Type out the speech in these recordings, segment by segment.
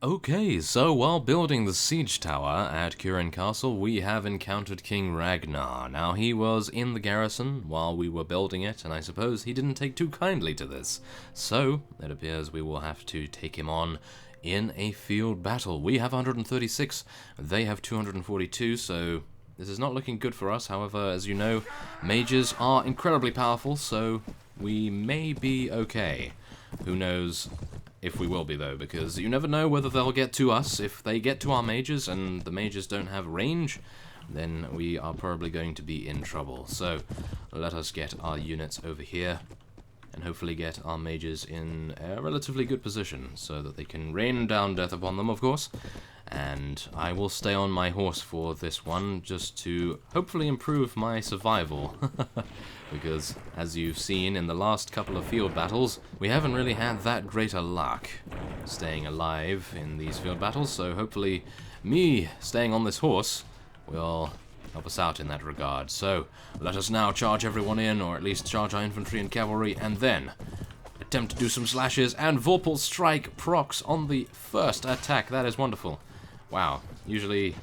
Okay, so while building the siege tower at Curan Castle, we have encountered King Ragnar. Now, he was in the garrison while we were building it, and I suppose he didn't take too kindly to this. So, it appears we will have to take him on in a field battle. We have 136, they have 242, so this is not looking good for us. However, as you know, mages are incredibly powerful, so we may be okay. Who knows if we will be, though, because you never know whether they'll get to us. If they get to our mages and the mages don't have range, then we are probably going to be in trouble. So let us get our units over here and hopefully get our mages in a relatively good position so that they can rain down death upon them, of course. And I will stay on my horse for this one just to hopefully improve my survival. Because, as you've seen in the last couple of field battles, we haven't really had that great a luck staying alive in these field battles, so hopefully me staying on this horse will help us out in that regard. So, let us now charge everyone in, or at least charge our infantry and cavalry, and then attempt to do some slashes, and Vorpal Strike procs on the first attack. That is wonderful. Wow, usually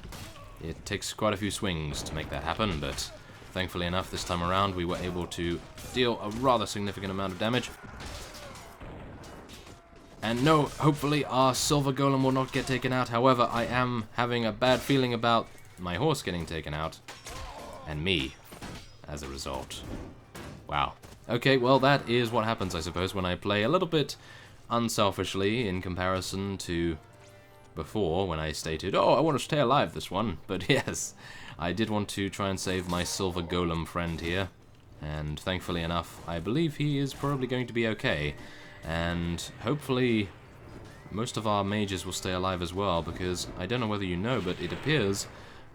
it takes quite a few swings to make that happen, but thankfully enough, this time around, we were able to deal a rather significant amount of damage. And no, hopefully our silver golem will not get taken out. However, I am having a bad feeling about my horse getting taken out. And me, as a result. Wow. Okay, well, that is what happens, I suppose, when I play a little bit unselfishly in comparison to before, when I stated, oh, I want to stay alive this one. But yes, I did want to try and save my silver golem friend here, and thankfully enough, I believe he is probably going to be okay, and hopefully most of our mages will stay alive as well, because I don't know whether you know, but it appears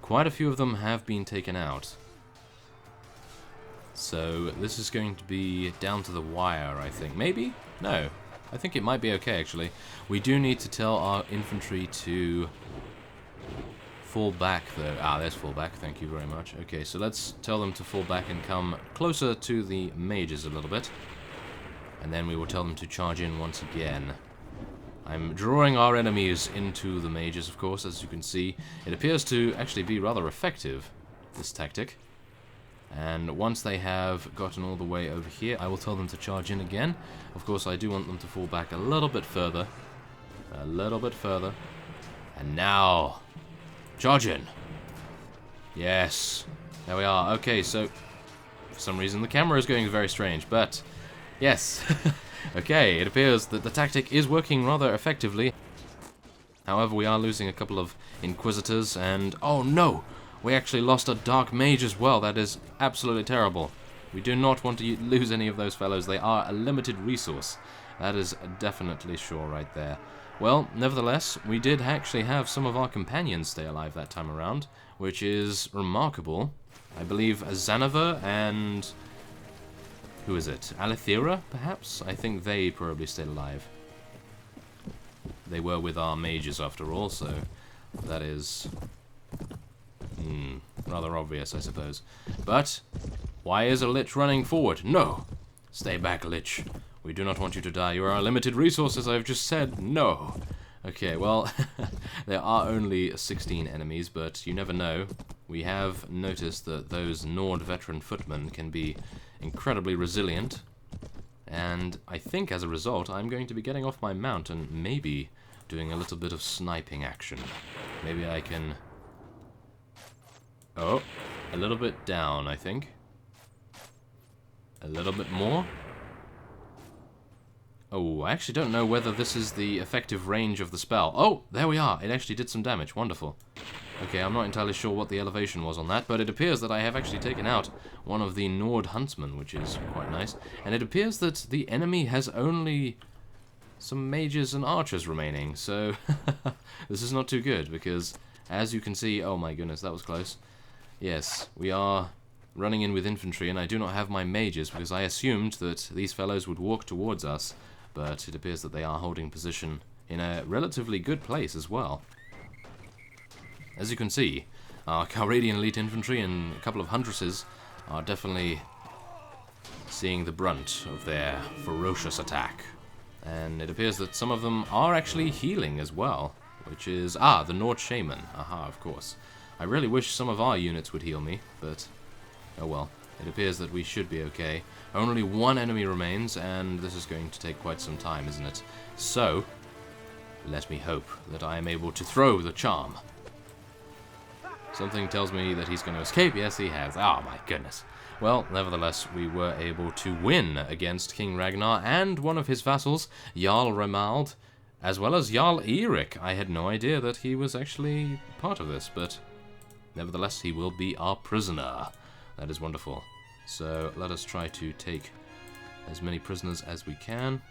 quite a few of them have been taken out. So this is going to be down to the wire, I think. Maybe? No. I think it might be okay, actually. We do need to tell our infantry to fall back, though. Ah, there's fall back. Thank you very much. Okay, so let's tell them to fall back and come closer to the mages a little bit. And then we will tell them to charge in once again. I'm drawing our enemies into the mages, of course, as you can see. It appears to actually be rather effective, this tactic. And once they have gotten all the way over here, I will tell them to charge in again. Of course, I do want them to fall back a little bit further. A little bit further. And now, charge in. Yes. There we are. Okay, so for some reason the camera is going very strange, but yes. Okay, it appears that the tactic is working rather effectively. However, we are losing a couple of inquisitors, and oh no! We actually lost a dark mage as well. That is absolutely terrible. We do not want to lose any of those fellows. They are a limited resource. That is definitely sure right there. Well, nevertheless, we did actually have some of our companions stay alive that time around, which is remarkable. I believe Xanavar and who is it? Alethera, perhaps? I think they probably stayed alive. They were with our mages after all, so that is rather obvious, I suppose. But why is a lich running forward? No! Stay back, lich. We do not want you to die. You are a limited resource, as I've just said. No! Okay, well, there are only 16 enemies, but you never know. We have noticed that those Nord veteran footmen can be incredibly resilient, and I think as a result I'm going to be getting off my mount and maybe doing a little bit of sniping action. Maybe I can... Oh, a little bit down, I think. A little bit more. Oh, I actually don't know whether this is the effective range of the spell. Oh, there we are. It actually did some damage. Wonderful. Okay, I'm not entirely sure what the elevation was on that, but it appears that I have actually taken out one of the Nord huntsmen, which is quite nice. And it appears that the enemy has only some mages and archers remaining, so this is not too good, because as you can see... Oh my goodness, that was close. Yes, we are running in with infantry, and I do not have my mages, because I assumed that these fellows would walk towards us, but it appears that they are holding position in a relatively good place as well. As you can see, our Calradian elite infantry and a couple of huntresses are definitely seeing the brunt of their ferocious attack. And it appears that some of them are actually healing as well. which is... Ah, the Nord Shaman. Aha, of course. I really wish some of our units would heal me, but... Oh well. It appears that we should be okay. Only one enemy remains, and this is going to take quite some time, isn't it? So, let me hope that I am able to throw the charm. Something tells me that he's going to escape. Yes, he has. Oh, my goodness. Well, nevertheless, we were able to win against King Ragnar and one of his vassals, Jarl Ramald, as well as Jarl Eirik. I had no idea that he was actually part of this, but nevertheless, he will be our prisoner. That is wonderful. So let us try to take as many prisoners as we can.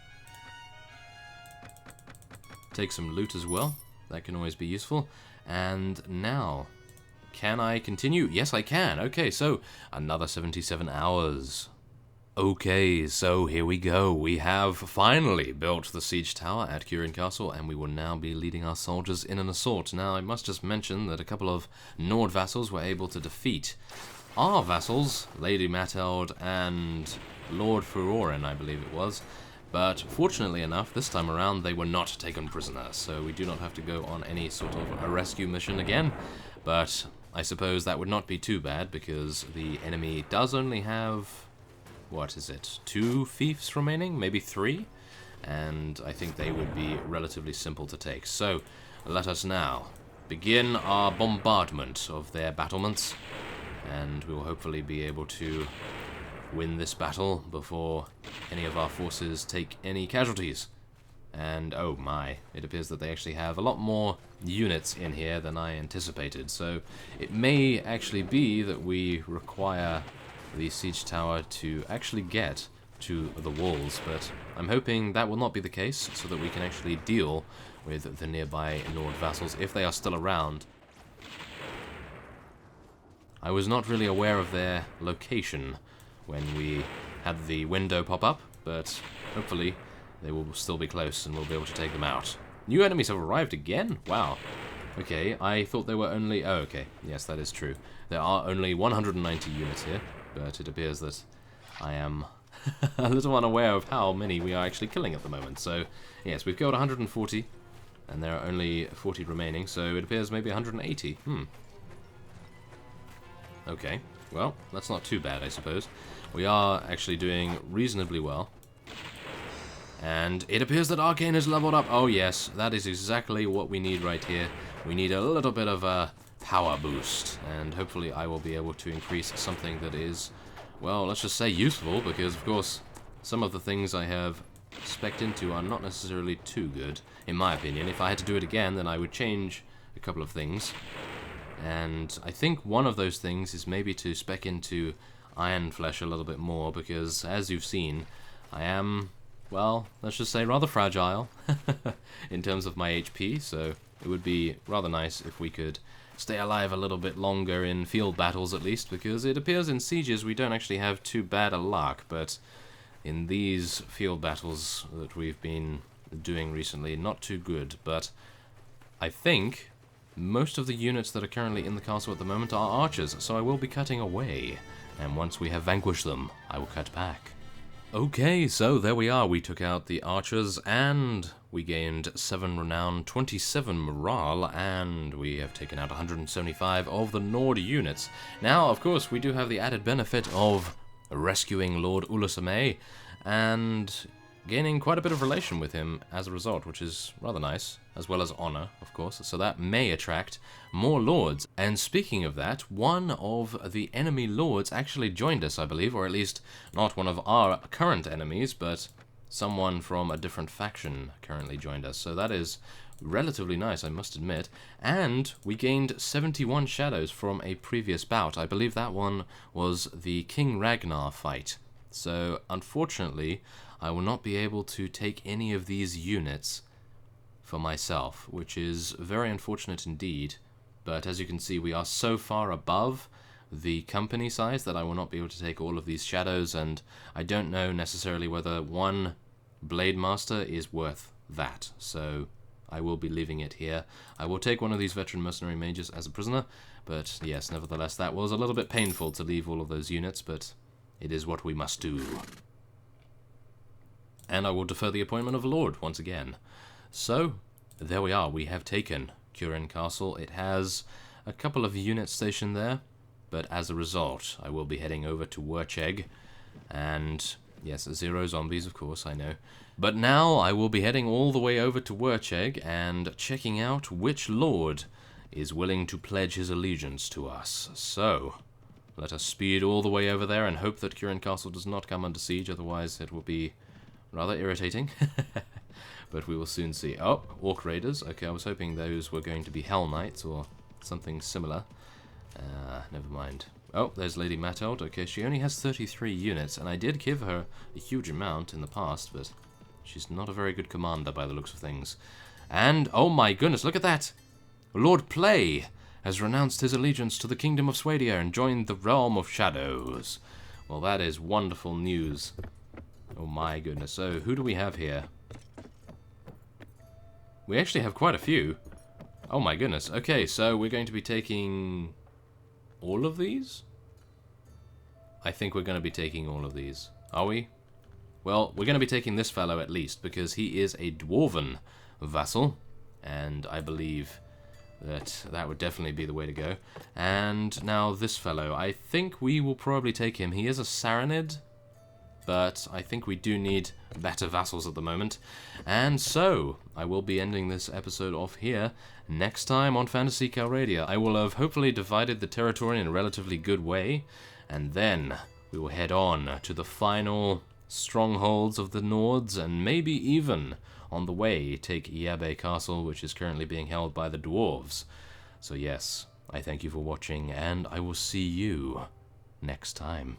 Take some loot as well. That can always be useful. And now, can I continue? Yes, I can. Okay, so another 77 hours. Okay, so here we go. We have finally built the siege tower at Curan Castle, and we will now be leading our soldiers in an assault. Now, I must just mention that a couple of Nord vassals were able to defeat our vassals, Lady Mateld and Lord Furorin, I believe it was. But fortunately enough, this time around they were not taken prisoner, so we do not have to go on any sort of a rescue mission again. But I suppose that would not be too bad, because the enemy does only have, what is it, 2 fiefs remaining? Maybe 3? And I think they would be relatively simple to take. So let us now begin our bombardment of their battlements, and we will hopefully be able to win this battle before any of our forces take any casualties. And oh my, it appears that they actually have a lot more units in here than I anticipated, so it may actually be that we require the siege tower to actually get to the walls, but I'm hoping that will not be the case, so that we can actually deal with the nearby Nord vassals if they are still around. I was not really aware of their location when we had the window pop up, but hopefully they will still be close and we'll be able to take them out. New enemies have arrived again? Wow. Okay, I thought there were only... Oh, okay. Yes, that is true. There are only 190 units here, but it appears that I am a little unaware of how many we are actually killing at the moment. So, yes, we've killed 140, and there are only 40 remaining, so it appears maybe 180. Okay, well, that's not too bad, I suppose. We are actually doing reasonably well. And it appears that Arkane is leveled up. Oh yes, that is exactly what we need right here. We need a little bit of a power boost, and hopefully I will be able to increase something that is, well, let's just say useful, because of course some of the things I have spec'd into are not necessarily too good, in my opinion. If I had to do it again, then I would change a couple of things. And I think one of those things is maybe to spec into Iron Flesh a little bit more, because as you've seen, I am, well, let's just say rather fragile in terms of my HP, so it would be rather nice if we could stay alive a little bit longer in field battles at least, because it appears in sieges we don't actually have too bad a luck, but in these field battles that we've been doing recently, not too good. But I think most of the units that are currently in the castle at the moment are archers, so I will be cutting away, and once we have vanquished them, I will cut back. Okay, so there we are. We took out the archers, and we gained 7 renown, 27 morale, and we have taken out 175 of the Nord units. Now, of course, we do have the added benefit of rescuing Lord Ulasame, and gaining quite a bit of relation with him as a result, which is rather nice, as well as honor, of course, so that may attract more lords. And speaking of that, one of the enemy lords actually joined us, I believe, or at least not one of our current enemies, but someone from a different faction currently joined us, so that is relatively nice, I must admit. And we gained 71 shadows from a previous bout. I believe that one was the King Ragnar fight. So, unfortunately, I will not be able to take any of these units for myself, which is very unfortunate indeed. But as you can see, we are so far above the company size that I will not be able to take all of these shadows, and I don't know necessarily whether one Blade Master is worth that. So I will be leaving it here. I will take one of these veteran mercenary mages as a prisoner, but yes, nevertheless, that was a little bit painful to leave all of those units, but it is what we must do. And I will defer the appointment of a lord once again. So, there we are. We have taken Curan Castle. It has a couple of units stationed there, but as a result, I will be heading over to Wurchegg, and yes, 0 zombies, of course, I know. But now I will be heading all the way over to Wurchegg and checking out which lord is willing to pledge his allegiance to us. So, let us speed all the way over there and hope that Curan Castle does not come under siege, otherwise it will be rather irritating. But we will soon see. Oh, Orc Raiders. Okay, I was hoping those were going to be Hell Knights or something similar. Never mind. Oh, there's Lady Mateld. Okay, she only has 33 units, and I did give her a huge amount in the past, but she's not a very good commander by the looks of things. And, oh my goodness, look at that! Lord Play has renounced his allegiance to the Kingdom of Swadia and joined the Realm of Shadows. Well, that is wonderful news. Oh my goodness. So, who do we have here? We actually have quite a few. Oh my goodness. Okay, so we're going to be taking all of these? I think we're going to be taking all of these. Are we? Well, we're going to be taking this fellow at least, because he is a dwarven vassal, and I believe that that would definitely be the way to go. And now this fellow, I think we will probably take him. He is a Saranid, but I think we do need better vassals at the moment. And so, I will be ending this episode off here. Next time on Phantasy Calradia, I will have hopefully divided the territory in a relatively good way, and then we will head on to the final strongholds of the Nords, and maybe even, on the way, take Iabe Castle, which is currently being held by the dwarves. So yes, I thank you for watching, and I will see you next time.